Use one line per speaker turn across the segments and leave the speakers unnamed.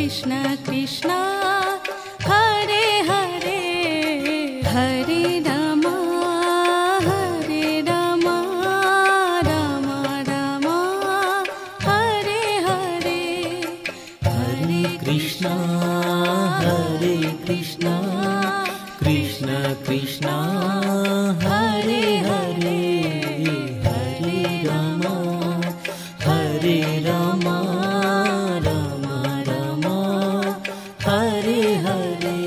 Krishna Krishna Hare Hare Hare Ram Ram Ram Hare Hare Hare
Krishna Krishna Krishna Hare Hare Hare Ram Ram Ram Hare Hare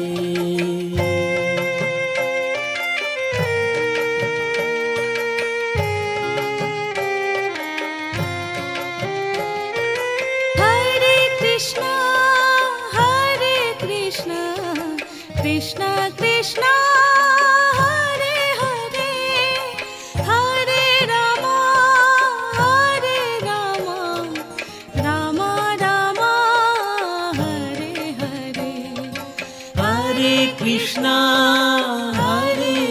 Krishna Krishna Hare Hare Hare Ram Ram Ram Hare Hare
Hare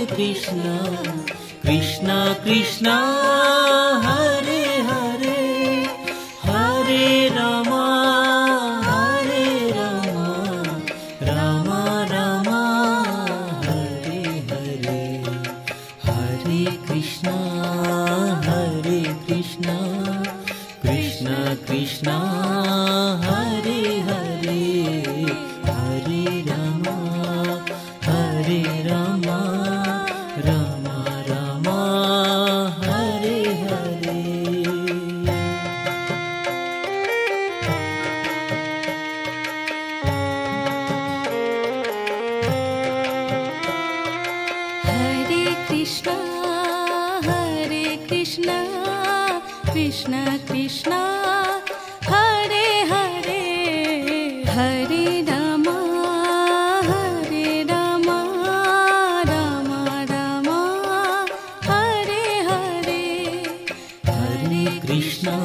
Krishna Krishna Krishna Hare Hare Hare Ram Ram Ram Hare Hare Hare Krishna Krishna Krishna Hare Hare Hare Ram Ram Ram Hare Hare
Krishna Krishna Hare Hare Hare Ram Ram Ram Hare Hare Hare
Krishna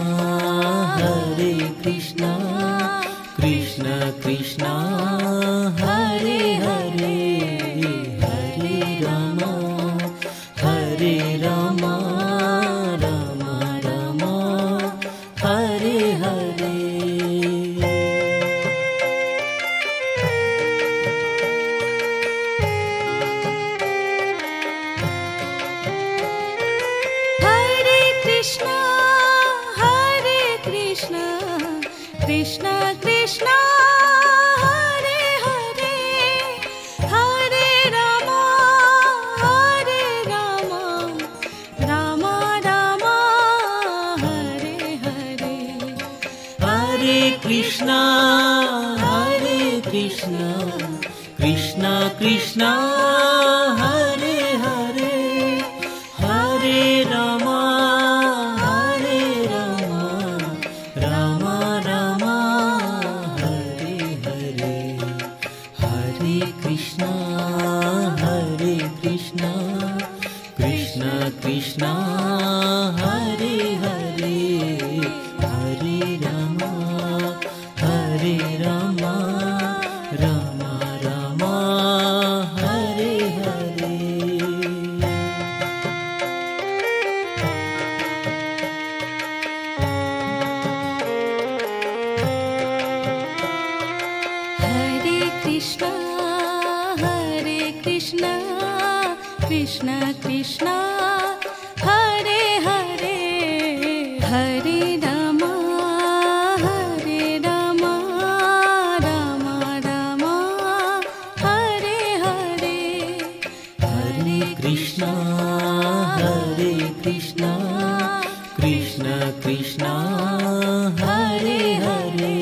Krishna Krishna Hare Hare Hare Ram Ram Ram Hare Hare
Krishna Krishna Hare Hare Hare Ram Ram Ram Hare Hare
Hare Krishna Krishna Krishna Hare Hare Hare Ram Ram Ram Hare Hare Hare Krishna Krishna Krishna Hare Hare Hare Ram Ram Ram Hare Hare
Krishna Krishna Hare Hare Hare Ram Ram Ram Hare Hare Hare
Krishna Krishna Krishna Hare Hare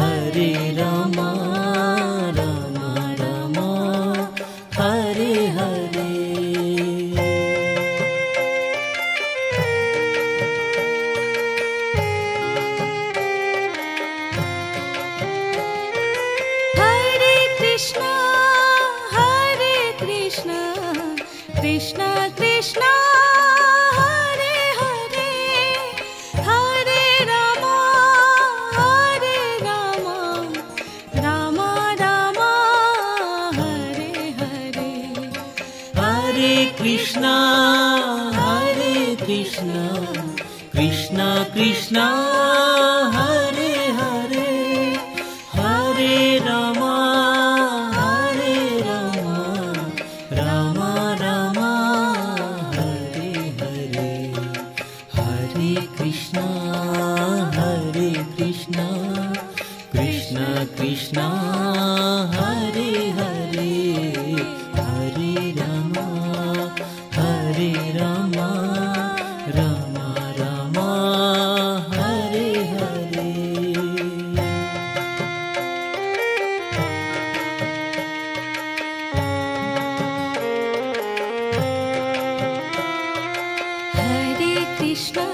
Hare Ram Ram Ram Hare Hare
Krishna Krishna Hare Hare Hare Ram Ram Ram Hare Hare
Hare Krishna Krishna Krishna Hare Krishna Krishna Krishna Hare Hare Hare Rama Rama Rama Hare Hare.
Hare Krishna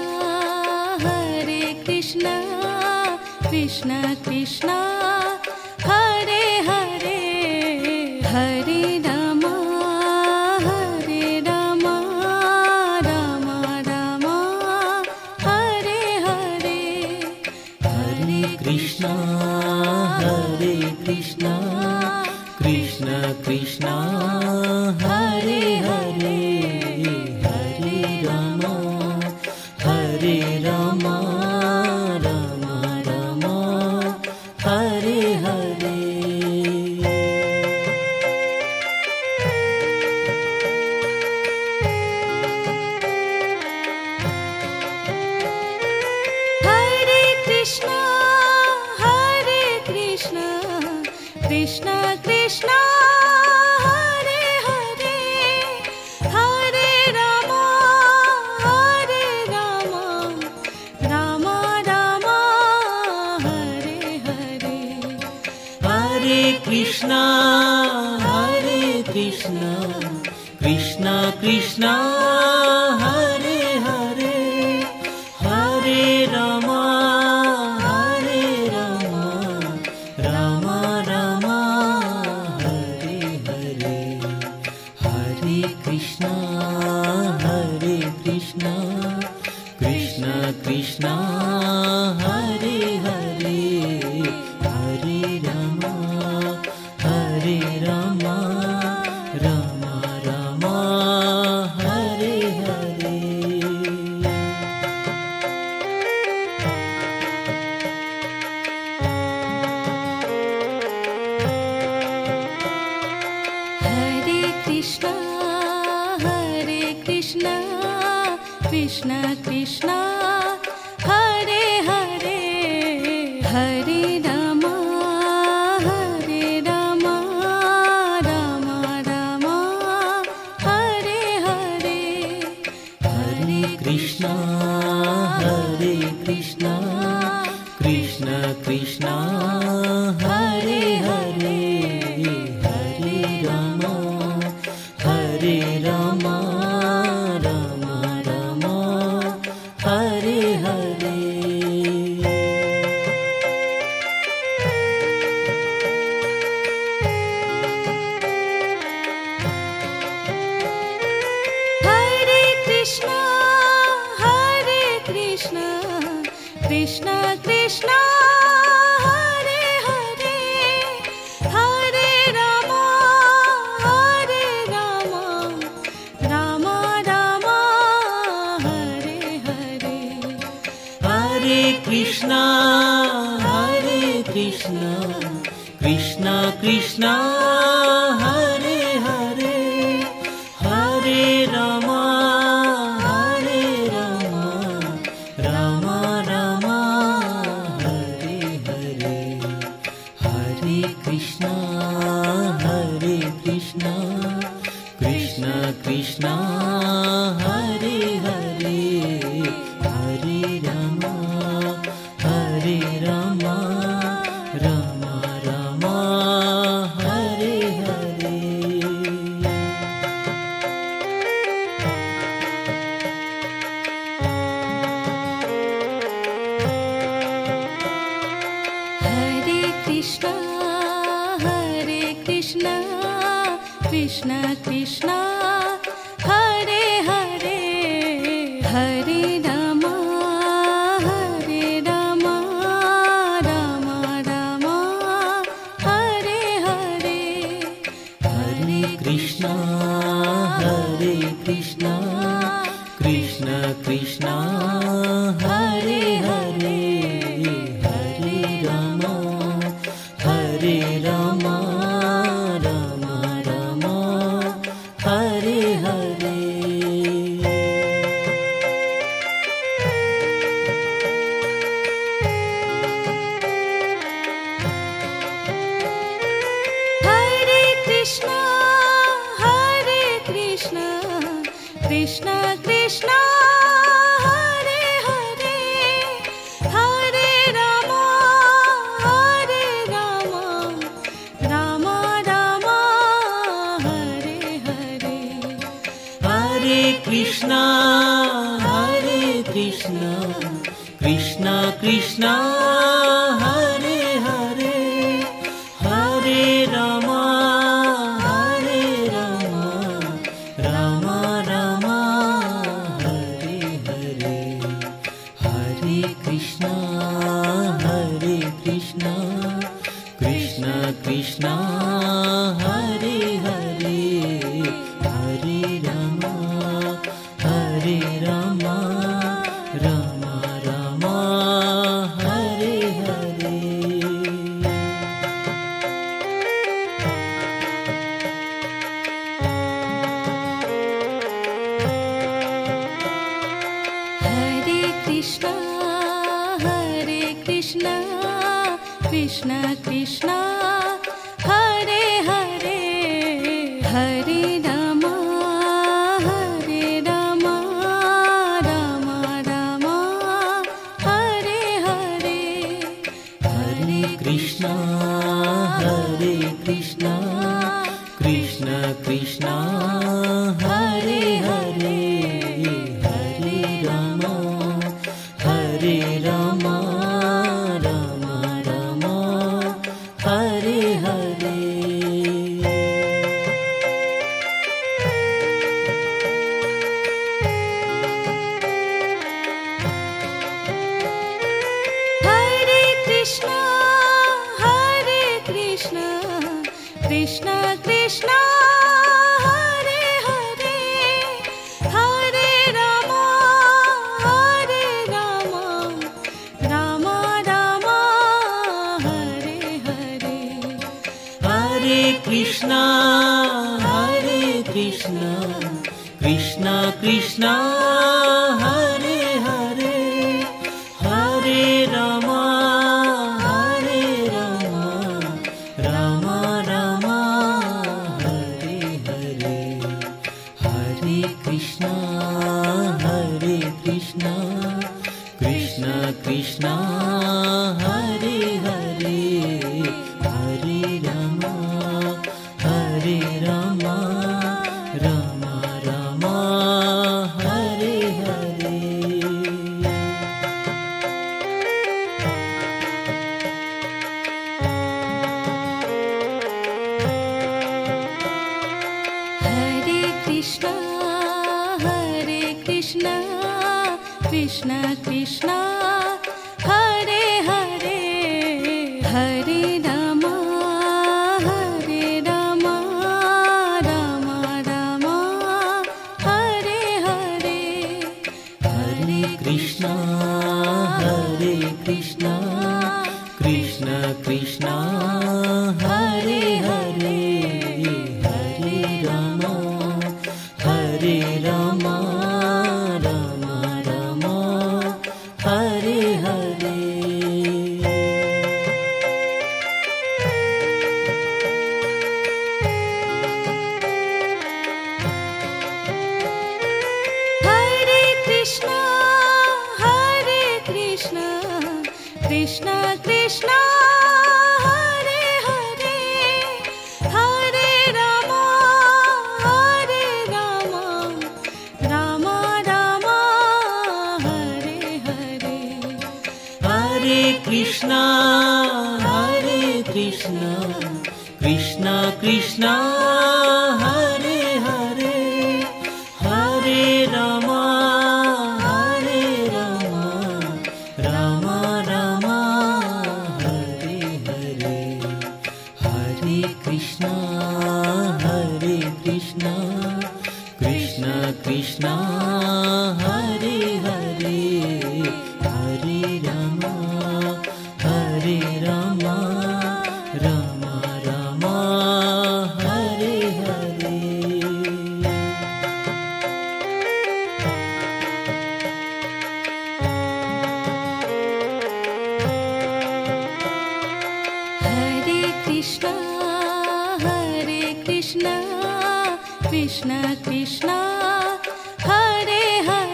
Krishna Krishna Hare Hare Hare Rama Rama Rama Hare Hare.
Hare Krishna Krishna Krishna Hare Hare Hare Rama Rama Rama Hare Hare.
Hare Krishna Krishna Krishna Hare Hare Hare Rama Rama Rama Hare Hare.
Hare Krishna Krishna Krishna Hare Hare Hare Rama Rama Rama Hare Hare. Hare Krishna Krishna Krishna Hare Hare Hare Rama Rama Rama Hare Hare.
Hare Krishna Krishna Krishna Hare Hare Hare Rama Rama Rama Hare Hare.
Hare Krishna Krishna Hare Hare Hare Rama Rama Rama Hare Hare.
Hare Krishna Krishna Krishna Hare Hare Hare Rama Rama Rama Hare Hare.
Hare Krishna Krishna Hare Hare Hare Rama Rama Rama Hare Hare. Hare Krishna Krishna Hare Hare Hare Rama Rama Rama Hare Hare.
Hare Krishna Krishna Krishna Hare Hare Hare Rama Rama Rama Hare Hare.
Hare Krishna Krishna Hare Hare Hare Rama Rama Rama Hare
Krishna Hare Hare Hare Rama Rama Rama Hare Hare
Hare Krishna Krishna Krishna Hare Hare Hare Rama Rama Rama Hare Hare Hare Krishna Krishna Krishna Hare Hare Hare Rama Rama Rama Hare Hare
Hare Krishna Krishna Krishna Hare Hare Hare Rama Rama Rama Hare Hare Hare
Krishna Krishna Krishna Hare Hare Hare Rama Rama Rama Hare Hare
Hare Krishna Krishna Krishna Hare Hare Hare Rama Rama Rama Hare Hare
Hare Krishna Krishna Krishna Hare Hare Hare Rama Rama Rama Hare Hare Hare Krishna Krishna Krishna Hare Hare Hare Rama Rama Rama Hare Hare
Hare Krishna Krishna Krishna Hare Hare Hare Rama Rama Rama Hare Hare Hare
Krishna Krishna Krishna Hare Hare Hare Rama Rama Rama Hare Hare
Hare Krishna Krishna Krishna Hare Hare Hare Rama Rama Rama Hare Hare
Hare Krishna Krishna Krishna Hare Hare Hare Rama Rama Rama Hare Hare Hare Krishna Krishna Krishna Hare Hare Hare Rama Rama Rama Hare Hare
Hare Krishna Krishna Krishna Hare Hare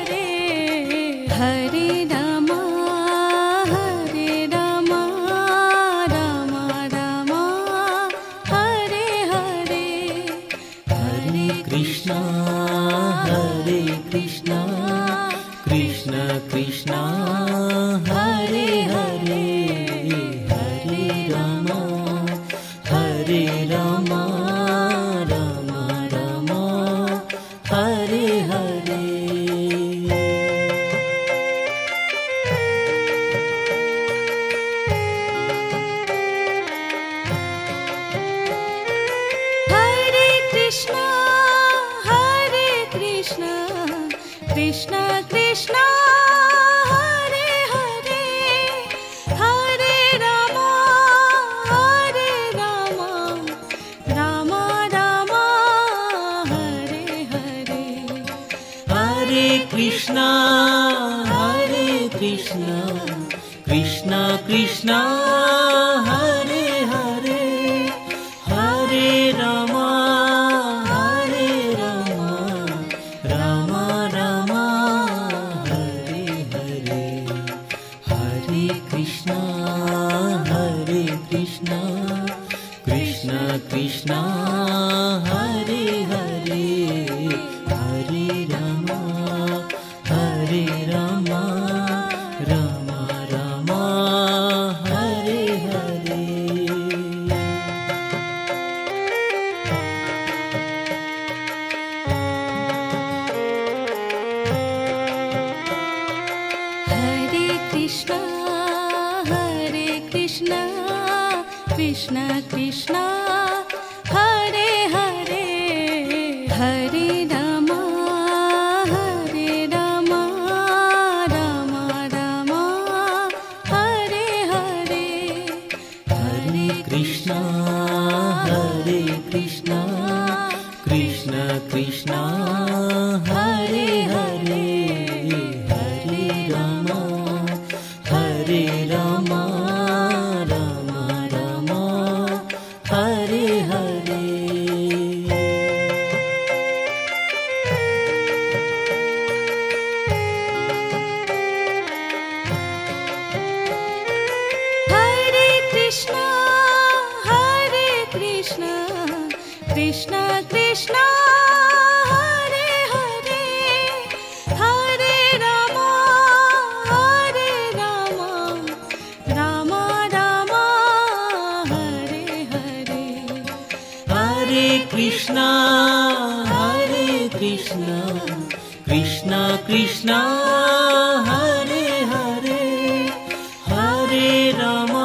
Krishna Hare Krishna Krishna Krishna Hare Hare Hare Rama Hare Rama Rama Rama Hare Hare Hare Krishna Krishna Krishna Hare Hare Hare Rama Rama Rama Hare Hare
Hare Krishna Krishna Krishna Hare Hare Hare Rama Rama Rama Hare Hare
Hare Krishna Krishna Krishna Hare Hare Hare Rama Rama Hare Hare
Hare Krishna Krishna Krishna Hare Hare Hare Rama Rama Rama Hare Hare
Hare Krishna Krishna Krishna Hare Hare Hare Rama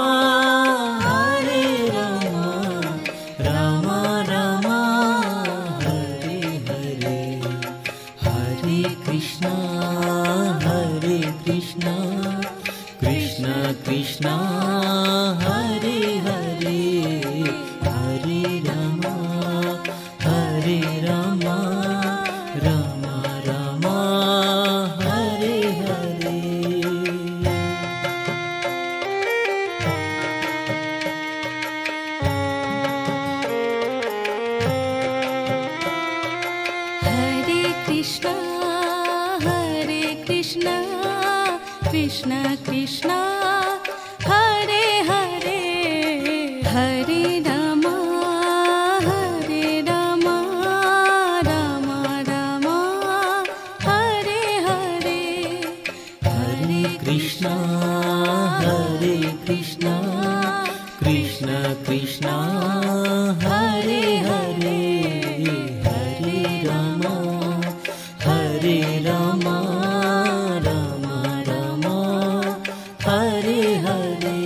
Rama Rama Hare Hare Hare Krishna Krishna Krishna Hare Hare Hare Rama Rama Rama Hare Hare
Hare Krishna Krishna Krishna Hare Hare Hare Rama Rama Rama Hare Hare
Hare Krishna Krishna Krishna Hare Hare Hare Rama Rama Rama Hare Hare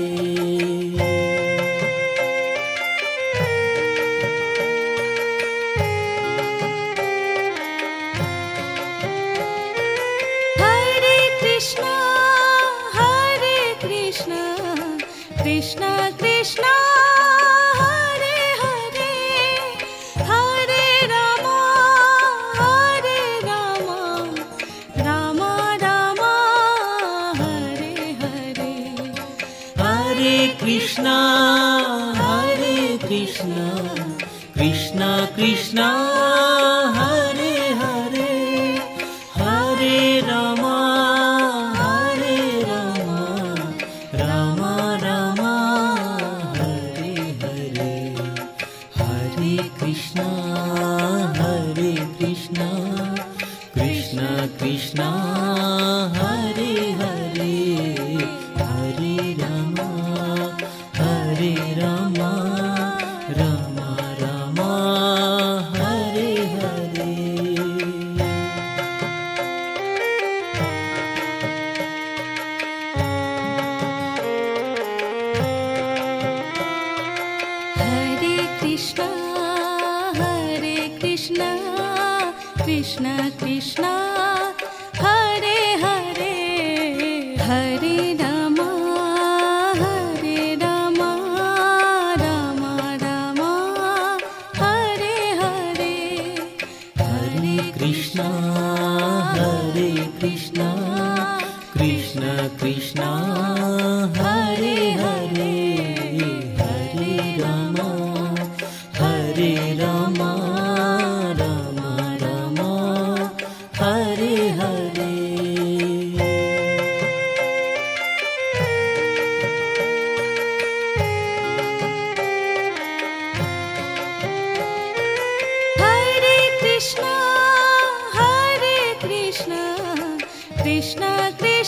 Hare Krishna Krishna Krishna Hare Hare Hare Rama Rama Rama Hare Hare
Hare Krishna Krishna Krishna Hare Hare Hare Rama Rama Rama Hare Hare Hare Krishna Krishna Krishna Hare Hare Hare Rama Rama Rama Hare Hare
Hare Krishna Krishna Krishna Hare Hare Hare Rama Rama Rama Hare Hare
Hare Krishna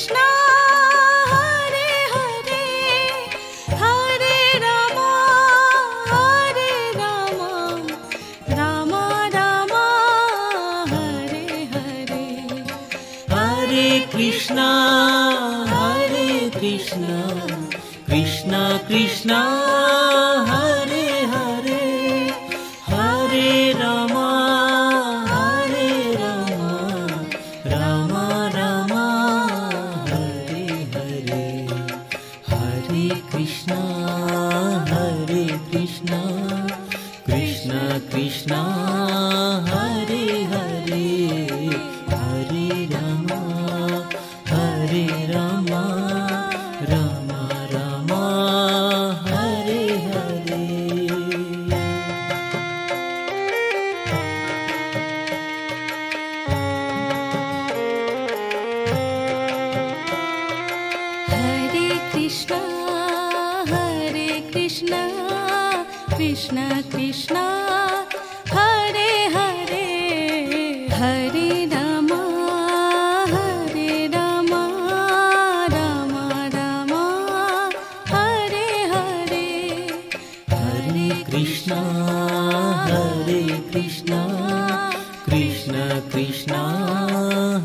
Krishna Hare Hare Hare Rama Rama Rama Hare Hare
Hare Krishna Krishna Krishna Hare Hare Hare Rama Rama Rama Hare Hare Hare Krishna Krishna Krishna Hare Hare Hare Rama Rama Rama Hare Hare
Hare Krishna Krishna Krishna Hare Hare Hare Rama Rama Rama Hare Hare Hare
Krishna Krishna Krishna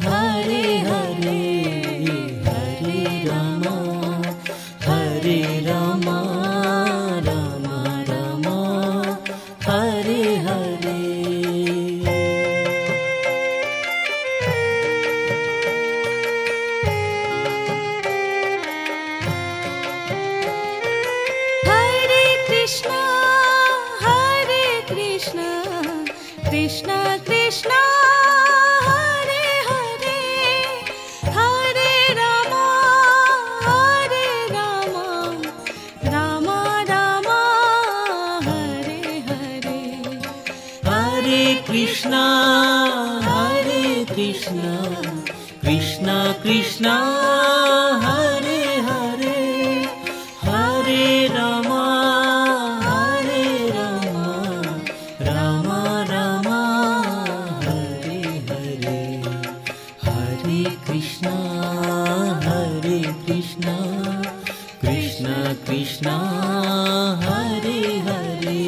Hare Hare Hare Rama Rama Rama Hare Hare
Hare Krishna Krishna Krishna Hare Hare Hare Rama Rama Rama Hare Hare
Hare Krishna Krishna Krishna Hare Hare Hare Rama Rama Rama Hare Hare Hare Krishna Krishna Krishna Hare Hare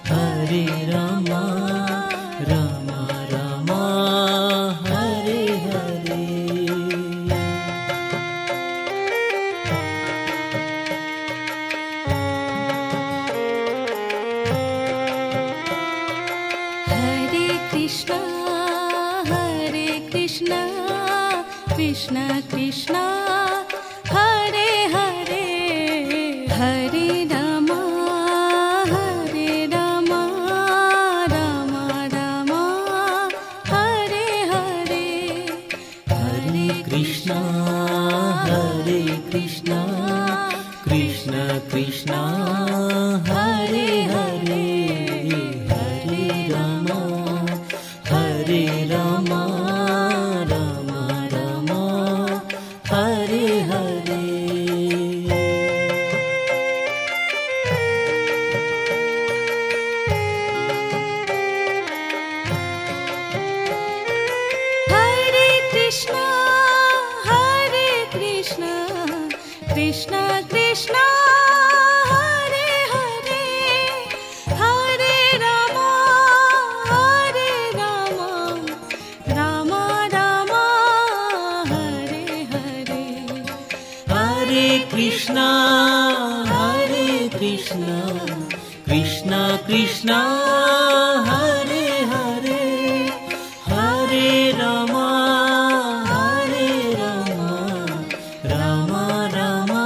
Hare Rama Rama Rama Hare Hare
Hare Krishna Krishna Krishna Hare Hare Hare Rama Rama Rama Hare Hare Hare
Krishna Krishna Krishna Hare Hare Hare Rama Rama Rama Hare Hare
Hare Krishna Krishna Krishna Hare Hare Hare Rama Rama Rama Hare Hare
Hare Krishna Krishna Krishna Hare Hare Hare Rama Rama Rama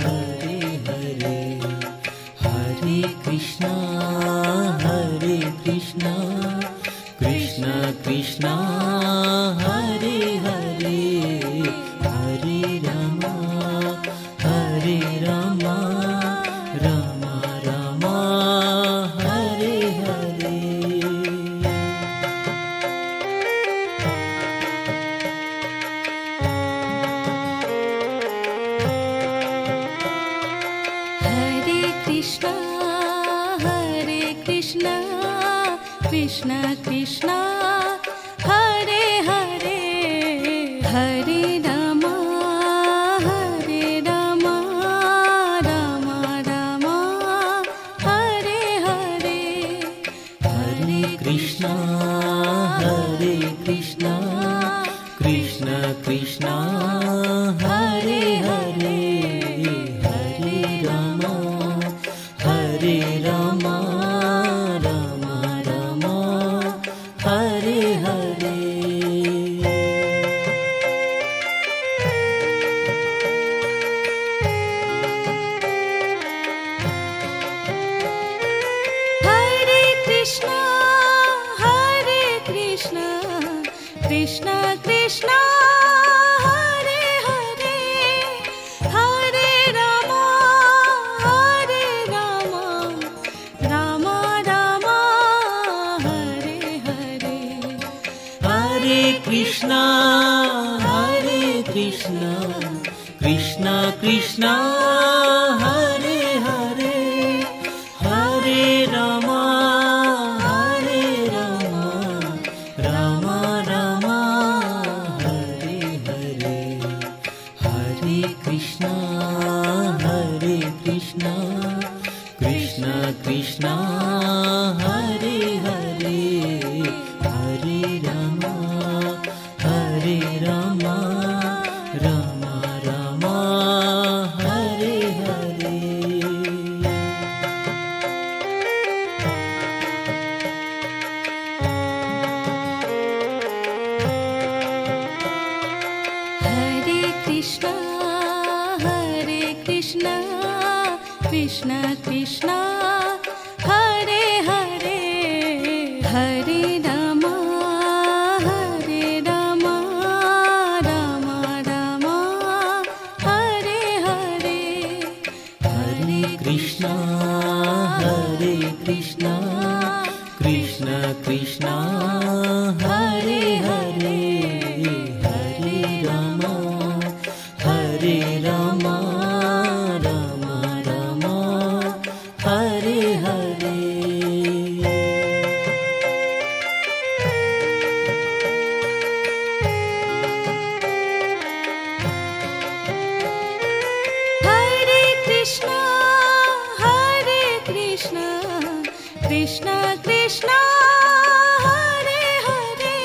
Hare Hare Hare Krishna Krishna Krishna Hare Hare Hare Rama Rama Rama Hare Hare
Hare Krishna Krishna Krishna Hare Hare Hare Ram Ram Ram Hare Hare
Hare Krishna Krishna Krishna Hare Hare Hare Ram Ram Ram Ram Hare Hare
Hare Krishna Krishna Krishna Hare Hare Hare Ram Ram Ram Hare Hare
Hare Krishna Krishna Krishna Hare Hare Hare Ram Ram Ram Hare Hare Hare Krishna Krishna Krishna Hare Hare Hare Ram Ram Ram Hare Hare
Hare Krishna Krishna Krishna Hare Hare Hare Ram Ram Ram Hare Hare Hare
Krishna Krishna Krishna Hare Hare Hare Ram Ram Ram Hare Hare
Hare Krishna Krishna Krishna Hare Hare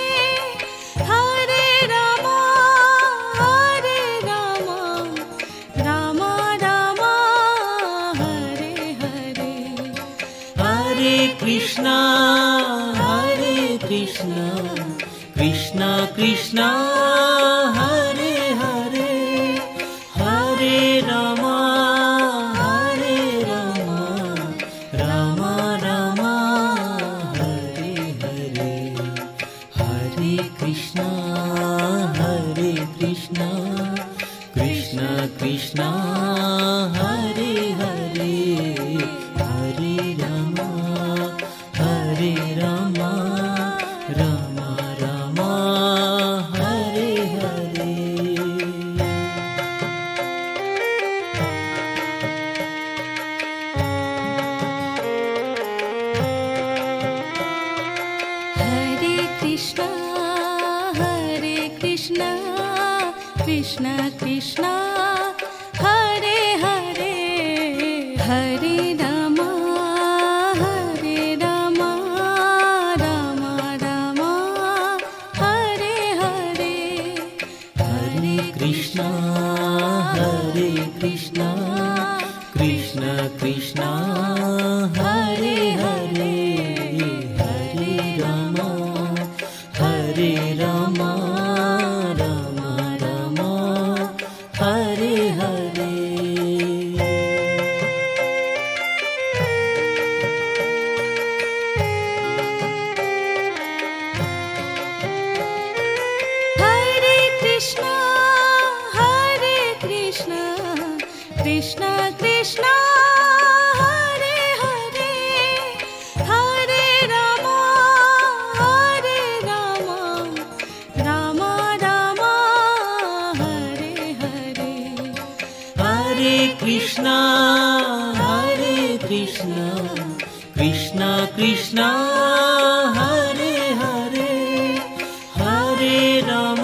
Hare Ram Ram Ram Hare Hare
Hare Krishna Krishna Krishna Hare Hare Hare Ram Ram Ram Hare Hare Hare Krishna Krishna Krishna Hare Hare Hare Ram Ram Ram Hare Hare
Hare Krishna Krishna Krishna Hare Hare Hare Ram Ram Ram Hare Hare Hare
Krishna Krishna Krishna Hare Hare Hare Ram Ram Ram Hare Hare
Hare Krishna Krishna Krishna Hare Hare Hare Ram Ram Ram Hare Hare
Hare Krishna Krishna Krishna Hare Hare Hare Ram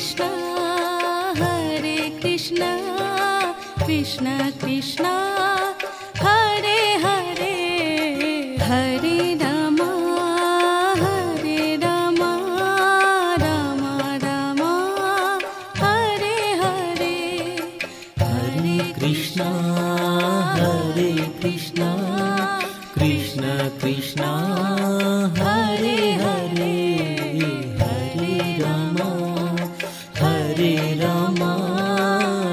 Krishna Hare Krishna Krishna Krishna Hare Hare Hare Rama Hare Rama Rama Rama Hare Hare Hare
Krishna Hare Krishna Krishna Krishna Hare Hare Hare Rama Hare Rama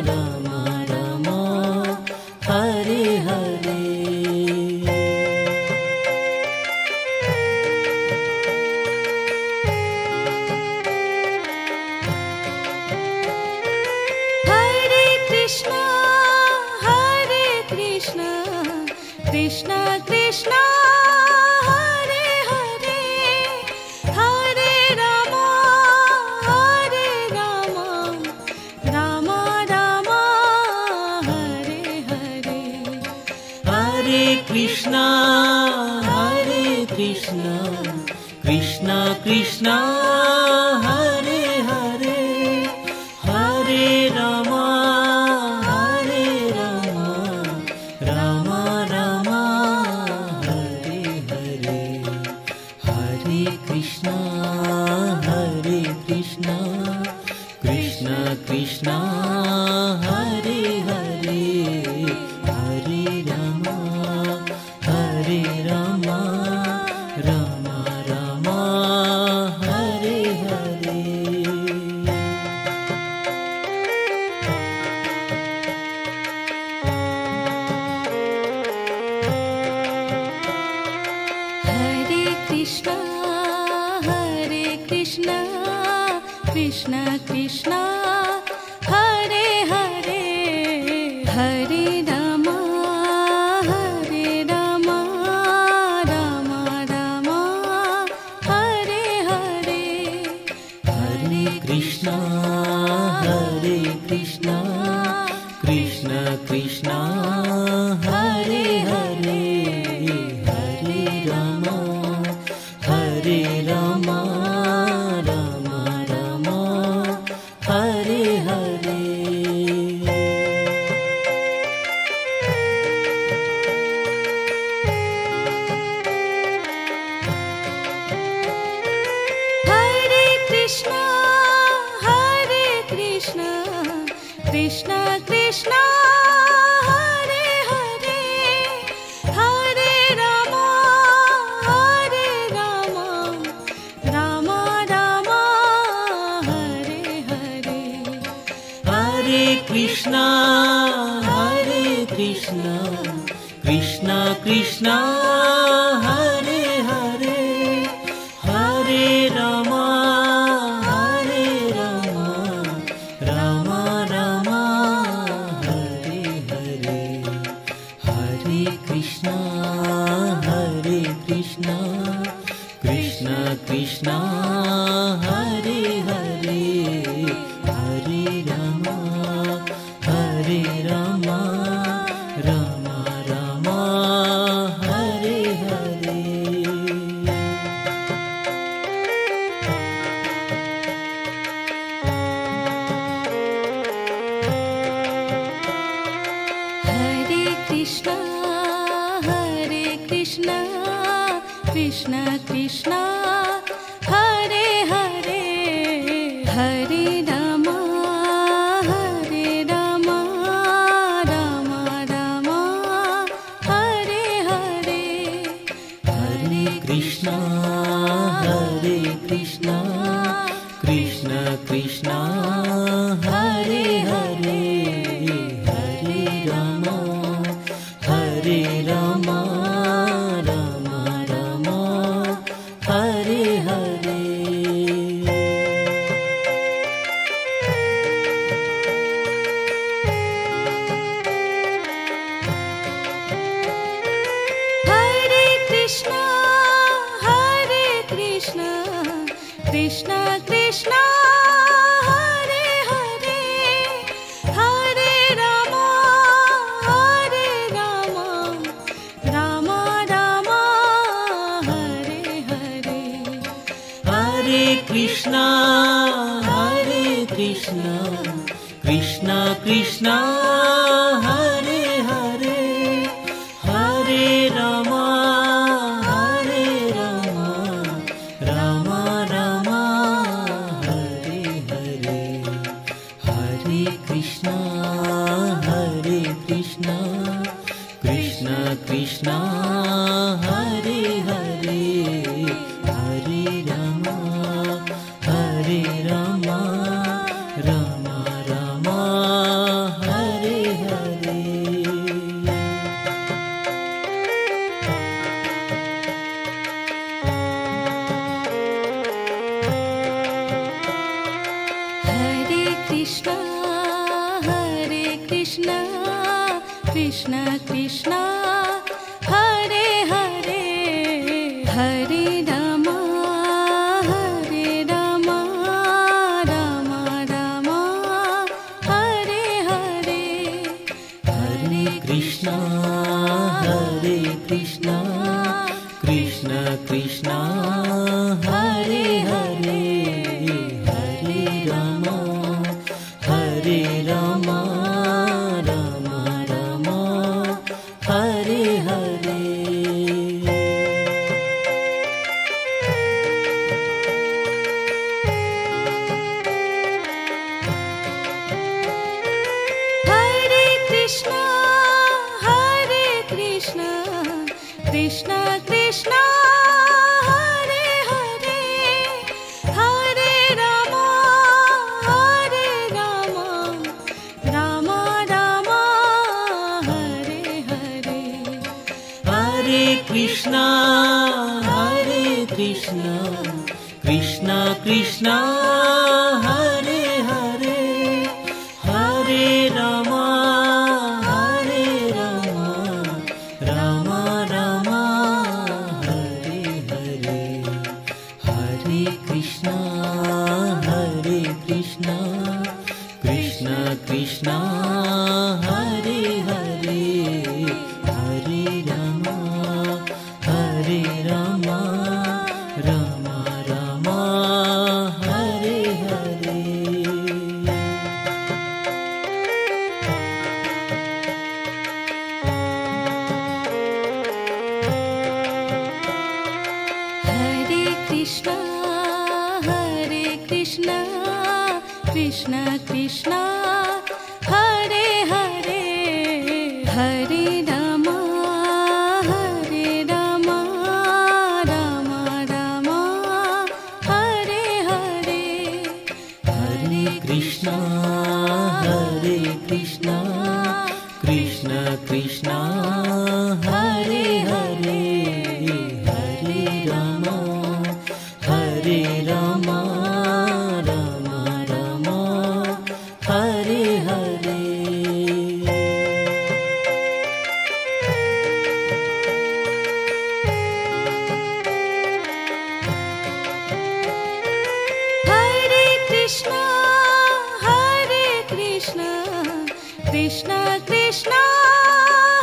Rama Rama Hare Hare
Hare Krishna Hare Krishna Krishna Krishna Hare Hare Hare Rama Hare Rama Rama Rama Hare Hare
Hare Krishna Hare Krishna Krishna Krishna Hare Hare Hare Rama Hare Rama Rama Rama Hare Hare Hare Krishna Hare Krishna Krishna Krishna Hare Hare Hare Rama Hare Rama Rama Rama Hare Hare
Hare Krishna Hare Krishna Krishna Krishna Hare Hare Hare Rama Hare Rama Rama Rama Hare Hare
Hare Krishna Hare Krishna Krishna Krishna Hare Hare Hare Rama Hare Rama Rama Rama Hare Hare
Hare Krishna Hare Krishna Krishna Krishna Hare Hare Hare Rama Hare Rama Rama Rama Hare Hare
Hare Krishna Hare Krishna Krishna Krishna Hare Hare Hare Rama Hare Rama Rama Rama Hare Hare Hare Krishna Hare Krishna Krishna Krishna Hare Hare Hare Rama Hare Rama Rama Rama Hare Hare
Hare Krishna Hare Krishna Krishna Krishna Hare Hare Hare Rama Hare Rama Rama Rama Hare Hare Hare
Krishna Hare Krishna Krishna Krishna Hare Hare Hare Rama Hare Rama Rama Rama Hare Hare
Hare Krishna Hare Krishna Krishna Krishna Hare Hare Hare Rama Hare Rama Rama Rama Hare Hare
Hare Krishna Hare Krishna Krishna Krishna Hare Hare Hare Ram Ram Ram Hare Hare Hare Krishna Krishna Krishna Hare Hare Hare Ram Ram Ram Hare Hare
Hare Krishna Krishna Krishna Hare Hare Hare Ram Ram Ram Hare Hare Hare
Krishna Krishna Krishna Hare Hare Hare Ram Ram Ram Hare Hare
Hare Krishna Krishna Krishna Hare Hare Hare Ram Ram Ram Hare Hare
Hare Krishna Krishna Krishna Hare Hare Hare Ram Ram Ram Hare Hare Hare Krishna Krishna Krishna Hare Hare Hare Ram Ram Ram Hare Hare
Hare Krishna Krishna Krishna Hare Hare Hare Ram Ram Ram Hare Hare Hare
Krishna Krishna Krishna Hare Hare Hare Ram Ram Ram Hare Hare
Hare Krishna Krishna Krishna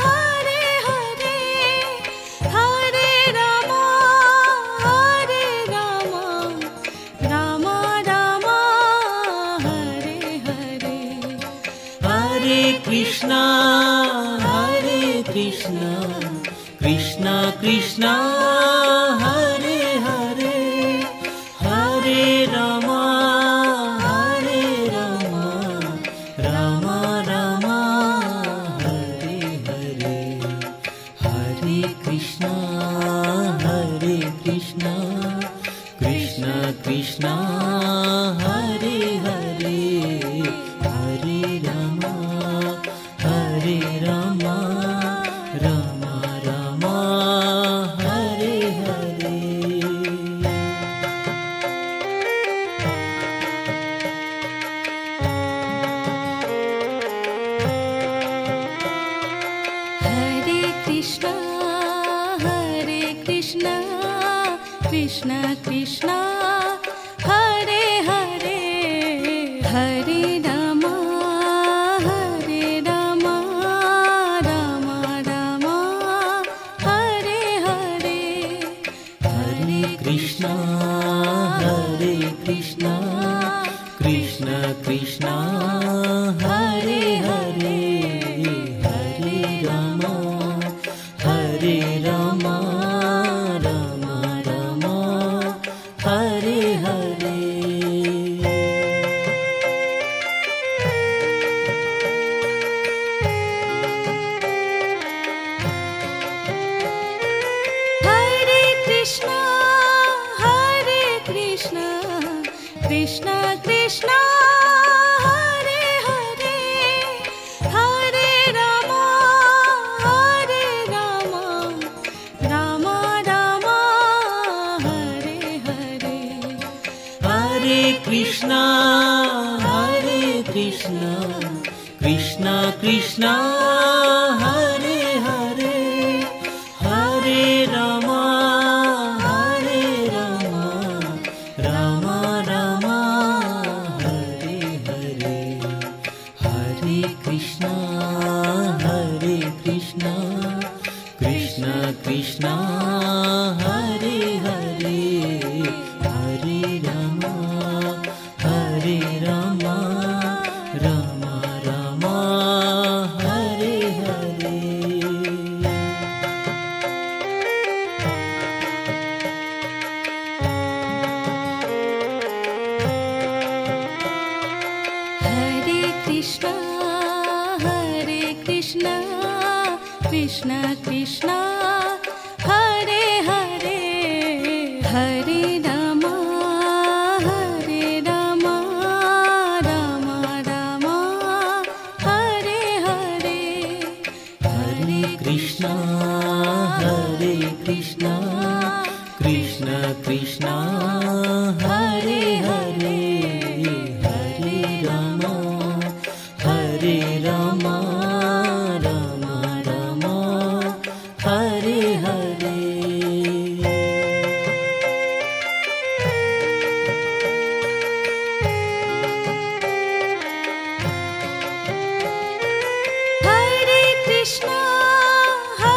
Hare Hare Hare Ram Ram Ram Hare Hare
Hare Krishna Krishna Krishna Hare Hare Hare Ram Ram Ram Hare Hare Hare Krishna Krishna Krishna Hare Hare Hare Ram Ram Ram Hare Hare
Hare Krishna Krishna Krishna Hare Hare Hare Ram Ram Ram Hare Hare Hare
Krishna Krishna Krishna Hare Hare Hare Ram Ram Ram Hare Hare.
Krishna Krishna Hare Hare Hare Ram Ram Ram Hare Hare.
Hare Krishna Krishna Krishna Hare Hare Hare Ram Ram Ram Hare Hare. Hare Krishna Krishna Krishna Hare Hare Hare Ram Ram Ram Hare Hare.
Hare Krishna Krishna Krishna Hare Hare Hare Ram Ram Ram Hare Hare.
Hare Krishna Krishna Krishna Hare Hare Hare Ram Ram Ram Hare Hare.
Hare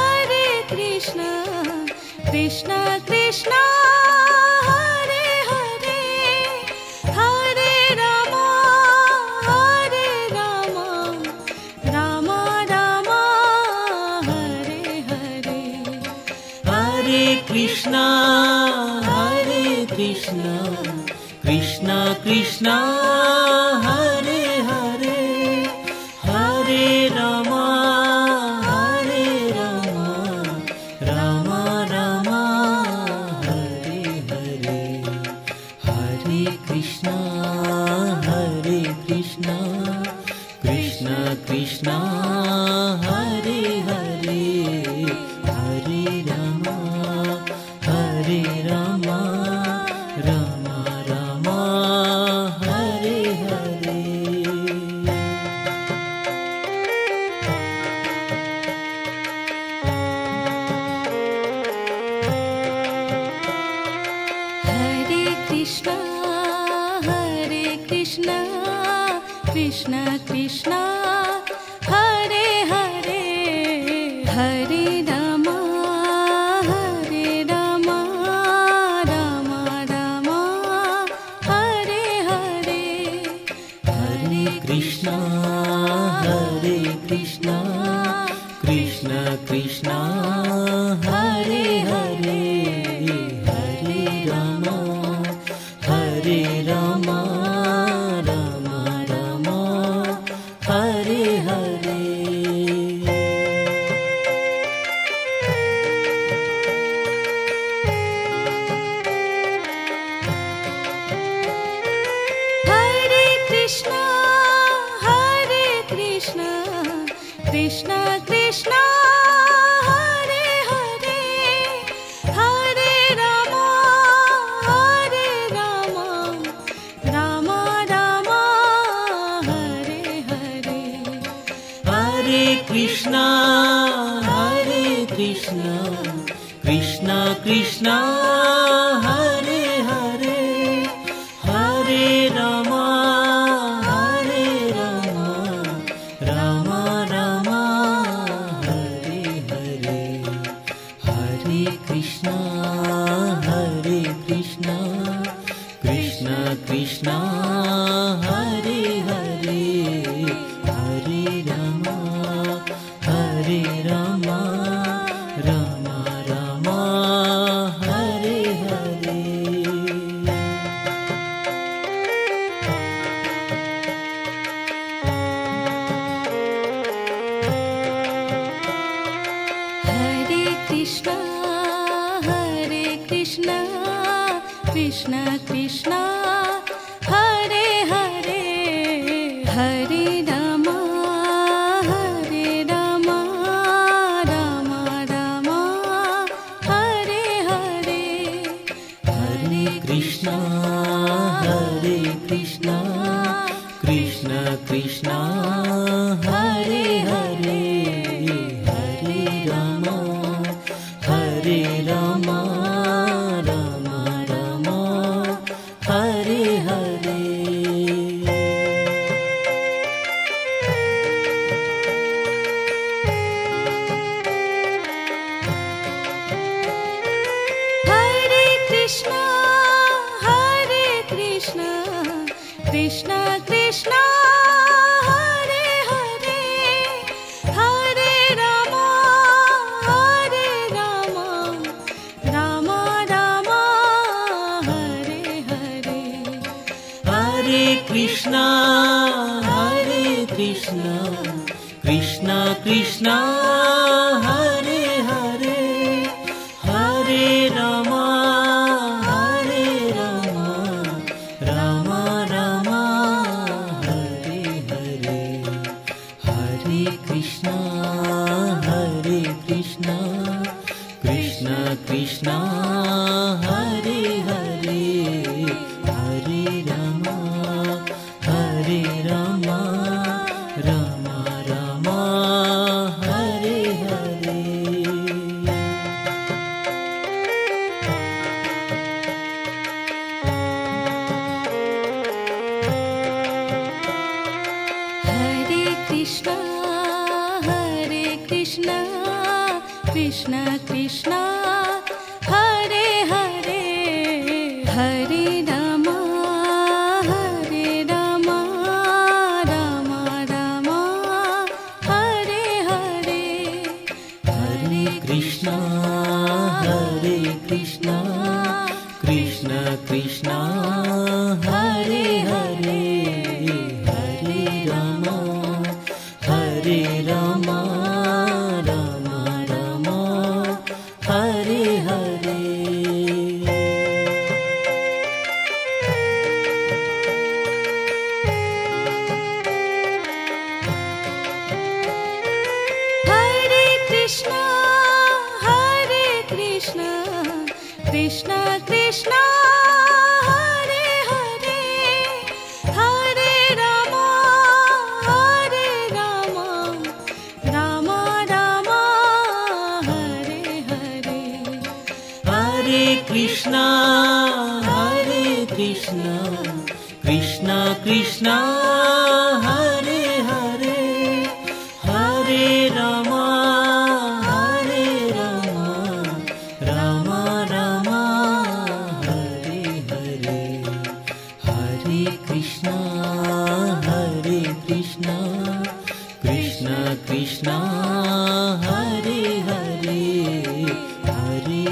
Krishna Krishna Krishna Hare Hare Hare Ram Ram Ram Hare Hare.
Hare Krishna Krishna Krishna Hare Hare Hare Ram Ram Ram Hare Hare. Hare Krishna Krishna Krishna Hare Hare Hare Ram Ram Ram Hare Hare.
Hare Krishna Krishna Krishna Hare Hare Hare Ram Ram Ram Hare Hare.
Hare Krishna Krishna Krishna Hare Hare Hare Ram Ram Ram Hare Hare.
Hare Krishna Krishna Krishna Hare Hare Hare Ram Ram Ram Hare Hare.
Hare Krishna Krishna Krishna Hare Hare Hare Ram Ram Ram Hare Hare. Hare Krishna Krishna Krishna Hare
Krishna Krishna Hare Hare Hare Ram Ram Ram Hare Hare Hare
Krishna Krishna Krishna Hare Hare Hare Ram Ram Ram Ram Hare Hare
Hare Krishna Krishna Krishna Hare Hare Hare Ram Ram Ram Hare Hare
Hare Krishna Krishna Krishna Hare Hare Hare Ram Ram Ram Hare Hare Hare Krishna Krishna Krishna Hare Hare Hare Ram Ram Ram Hare Hare
Hare Krishna Krishna Krishna Hare Hare Hare Ram Ram Ram Hare Hare Hare
Krishna Krishna Krishna Hare Hare Hare Ram Ram Ram Hare Hare
Hare Krishna Krishna Krishna Hare Hare Hare Ram Ram Ram Hare Hare
Hare Krishna Krishna Krishna Hare Hare Hare Ram Ram Ram Hare Hare Hare Krishna Krishna Krishna Hare Hare Hare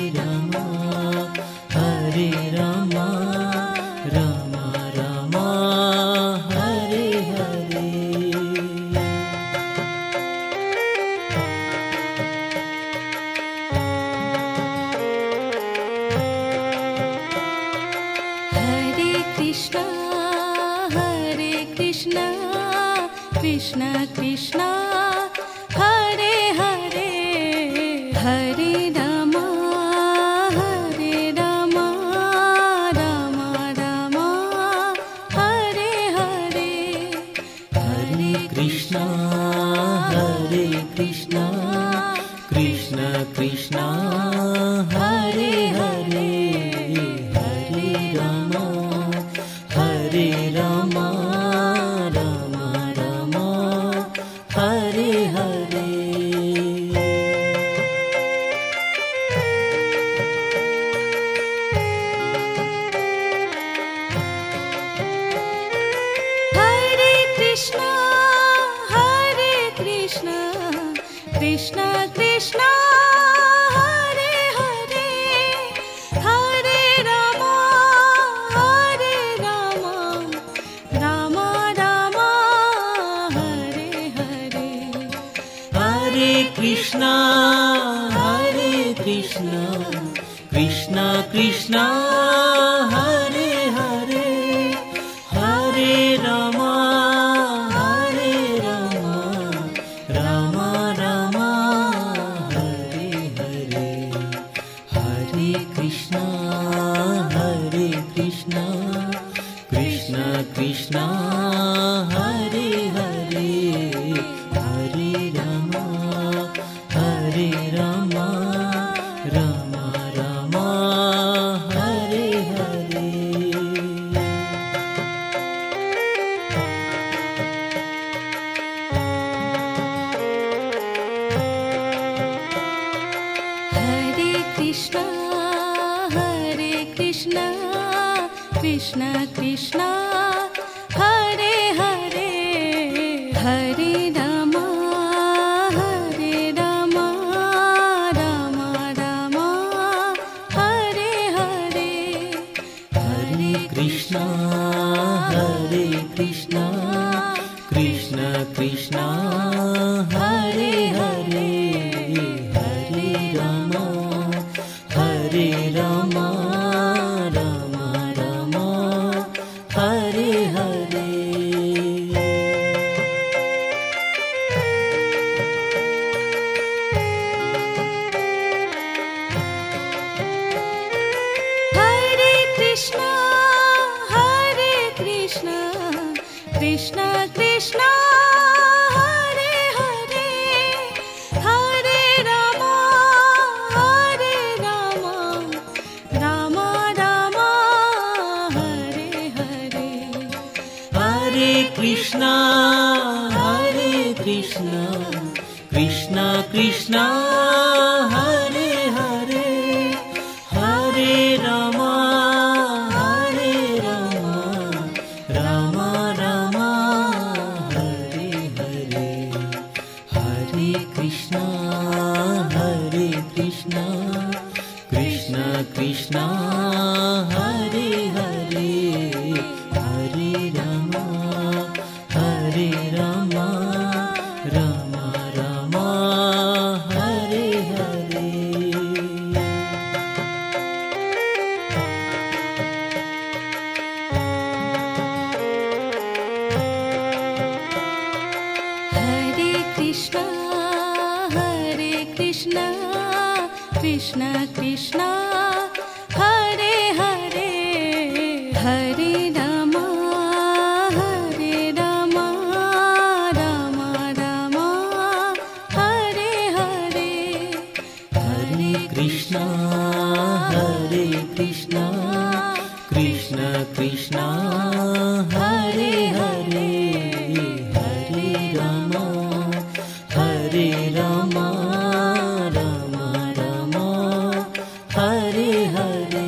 Ram Ram Ram Hare Hare
Hare Krishna Krishna Krishna Hare Hare Hare Ram Ram Ram Hare Hare Hare
Krishna Krishna Krishna Hare Hare Hare Ram Ram Ram Hare Hare
Hare Krishna Krishna Krishna Hare Hare Hare Ram Ram Ram Hare Hare
Hare Krishna Krishna Krishna
Krishna Krishna Hare Hare Hare Ram Ram Ram Hare Hare Hare
Krishna Krishna Krishna Hare Hare Hare Ram Ram Ram Ram Hare Hare
Hare Krishna Krishna Krishna Hare Hare Hare Ram Ram Ram Hare Hare
Hare Krishna Krishna Krishna Hare Hare Hare Ram Ram Ram Hare Hare Hare Krishna Krishna Krishna Hare Hare Hare Ram Ram Ram Hare Hare
Hare Krishna Krishna Krishna Hare Hare Hare Ram Ram Ram Hare Hare Hare
Krishna Krishna Krishna Hare Hare Hare Ram Ram Ram Hare Hare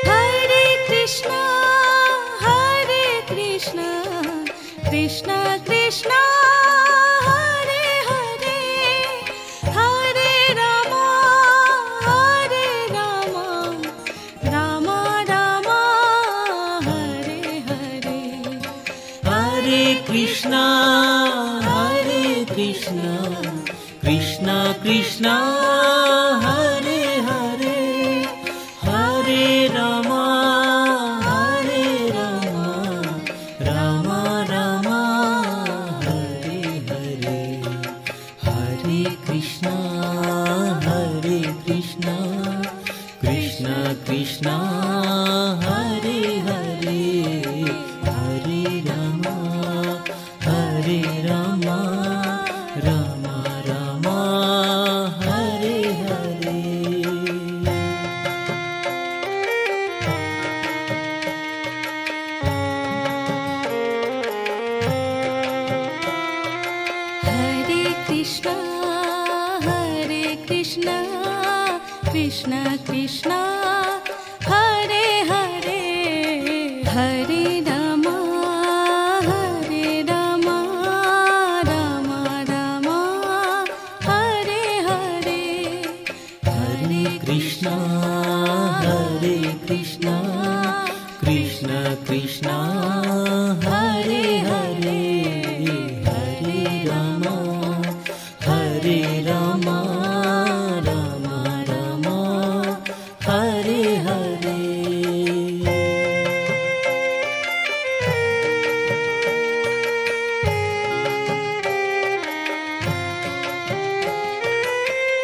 Hare Krishna Krishna Krishna Hare Hare Hare Ram Ram Ram Hare Hare
Hare Krishna Krishna Krishna Hare Hare Hare Ram Ram Ram Hare Hare Hare Krishna Krishna Krishna Hare Hare Hare Ram Ram Ram Hare Hare
Hare Krishna Krishna Krishna Hare Hare Hare Ram Ram Ram Hare Hare Hare
Krishna Krishna Krishna Hare Hare Hare Ram Ram Ram Hare Hare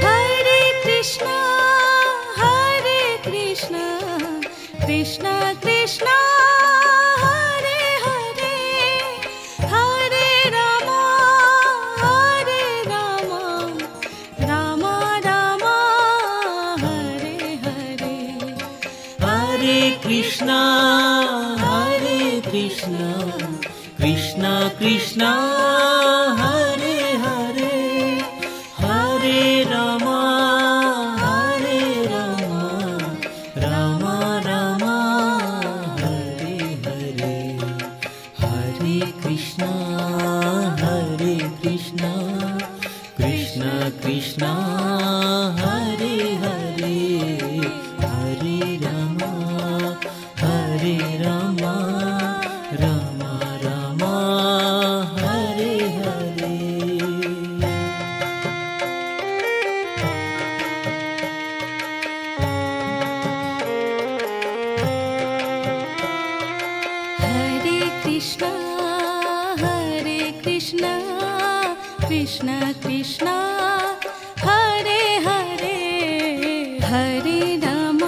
Hare Krishna Krishna Krishna Hare Hare Hare Ram Ram Ram Hare Hare
Hare Krishna Krishna Krishna Krishna Hare Hare Hare Rama Ram Ram Hare Hare
Hare Krishna Krishna Krishna Hare Hare Hare Ram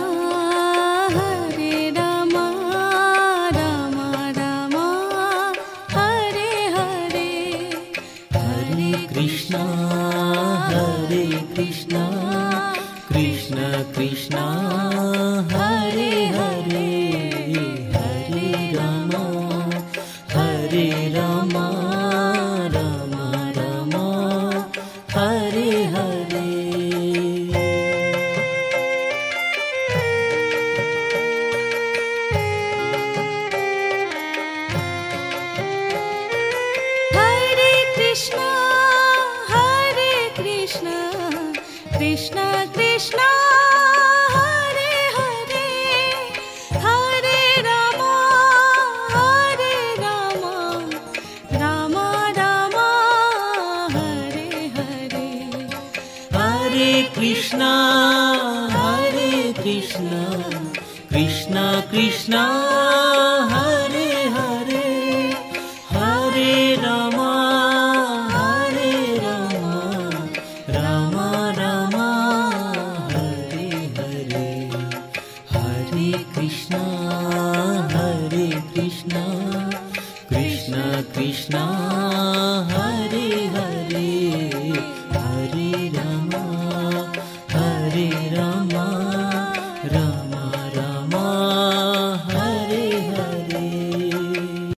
Ram Ram Hare Hare Hare
Krishna Krishna Krishna Hare Hare Hare Ram Ram Hare Hare
Hare Krishna Krishna Krishna Hare Hare Hare Ram Ram Ram Hare Hare
Hare Krishna Krishna Krishna Hare Hare Hare Ram Ram Hare Hare Hare Krishna Krishna Krishna Hare